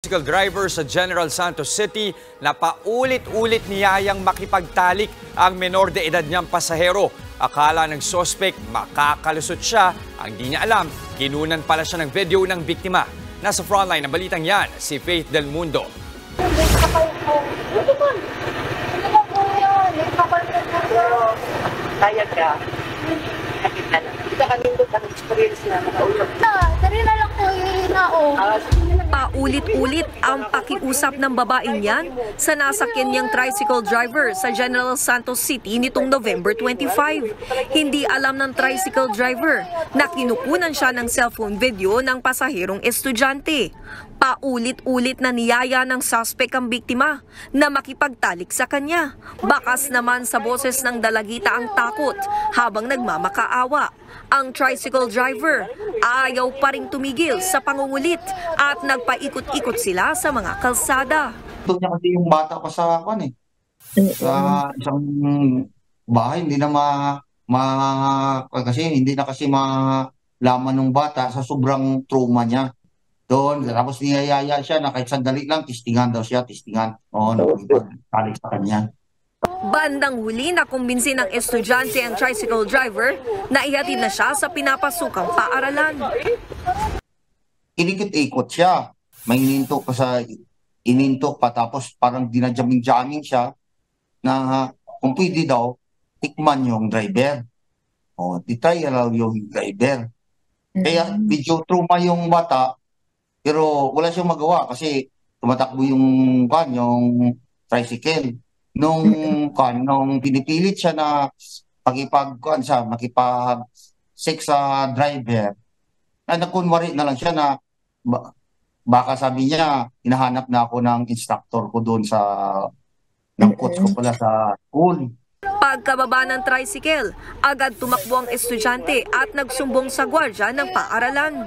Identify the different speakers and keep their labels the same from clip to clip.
Speaker 1: tricycle driver sa General Santos City na paulit-ulit niyayang makipagtalik ang menor de edad niyang pasahero. Akala ng suspect makakalusot siya, ang di niya alam, kinunan pala siya ng video ng biktima. Nasa frontline ng balitang yan, si Faith Del Mundo.
Speaker 2: Kaya ka. Kita kanindot ang experience na nakaulat.
Speaker 3: Dari na lang po
Speaker 4: Paulit-ulit ang pakiusap ng babaeng yan sa nasakyan niyang tricycle driver sa General Santos City nitong November 25. Hindi alam ng tricycle driver na kinukunan siya ng cellphone video ng pasaherong estudyante. Paulit-ulit na niyaya ng suspect ang biktima na makipagtalik sa kanya. Bakas naman sa boses ng dalagita ang takot habang nagmamakaawa. Ang tricycle driver ayaw pa ring tumigil sa pangungulit at nagpaikot-ikot sila sa mga kalsada.
Speaker 5: Ito niya kasi yung bata pa sa sa isang bahay, hindi na kasi hindi na kasi malaman ng bata sa sobrang trauma niya. Doon, tapos niyayaya siya na kahit sandali lang, tistingan daw siya, tistingan. Oo, nakipagtalik sa kanya.
Speaker 4: Bandang huli na kumbinsi ng estudyante ang tricycle driver na ihatid na siya sa pinapasukang paaralan.
Speaker 5: Inikot-ikot siya. May inintok pa tapos parang dinajaming-jamming siya na kung pwede daw, tikman yung driver. O, titry yung driver. Kaya medyo trauma yung bata, pero wala siyang magawa kasi tumatakbo yung tricycle. Nung pinipilit siya na makipag-sex sa driver, na nakunwari na lang siya na baka sabi niya, hinahanap na ako ng instructor ko doon ng coach ko pala sa school.
Speaker 4: Pagkababa ng tricycle, agad tumakbo ang estudyante at nagsumbong sa gwardya ng paaralan.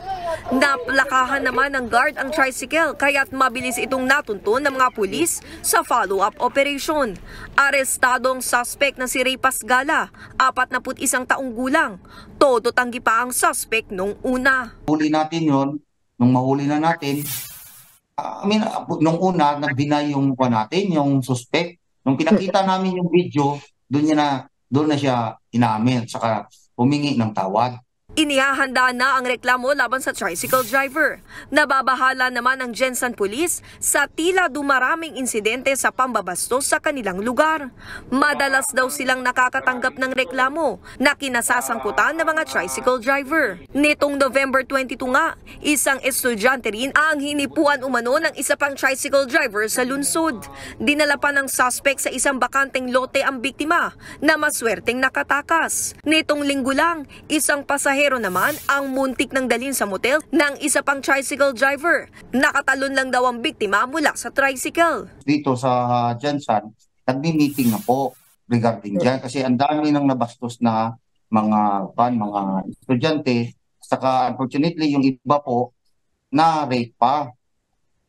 Speaker 4: Naplakahan naman ng guard ang tricycle kaya't mabilis itong natuntun ng mga pulis sa follow-up operation. Arestado ang suspect na si Ray Pasgala, 41 taong gulang. Todo tanggi pa ang suspect nung una.
Speaker 5: Huli natin yon, nung mahuli na natin, nung una, nag-deny yung suspect. Nung pinakita namin yung video, doon na siya inamin, saka humingi ng tawad.
Speaker 4: Inihahanda na ang reklamo laban sa tricycle driver. Nababahala naman ang Gensan Police sa tila dumaraming insidente sa pambabastos sa kanilang lugar. Madalas daw silang nakakatanggap ng reklamo na kinasasangkutan ng mga tricycle driver. Nitong November 22 nga, isang estudyante rin ang hinipuan umano ng isa pang tricycle driver sa lungsod. Dinala pa ng suspect sa isang bakanteng lote ang biktima na maswerteng nakatakas. Nitong linggo lang, isang pasahero naman ang muntik ng dalhin sa motel ng isa pang tricycle driver. Nakatalon lang daw ang biktima mula sa tricycle.
Speaker 5: Dito sa Gensan, nagmi-meeting na po regarding dyan kasi ang dami ng nabastos na mga estudyante. Saka unfortunately yung iba po na rape pa.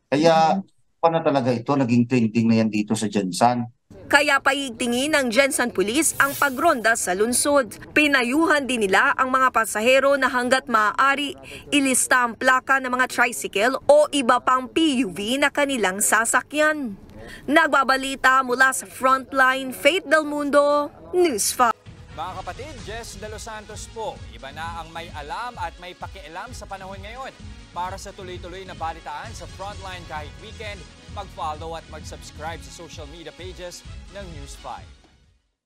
Speaker 5: Kaya paano talaga ito naging trending na yan dito sa Gensan.
Speaker 4: Kaya paigtingin ng Gensan Police ang pagronda sa lungsod. Pinayuhan din nila ang mga pasahero na hanggat maaari ilista ang plaka ng mga tricycle o iba pang PUV na kanilang sasakyan. Nagbabalita mula sa Frontline, Faith Del Mundo, News 5.
Speaker 1: Mga kapatid, Jess De Los Santos po. Iba na ang may alam at may pakialam sa panahon ngayon. Para sa tuloy-tuloy na balitaan sa Frontline kahit weekend, mag-follow at mag-subscribe sa social media pages ng News 5.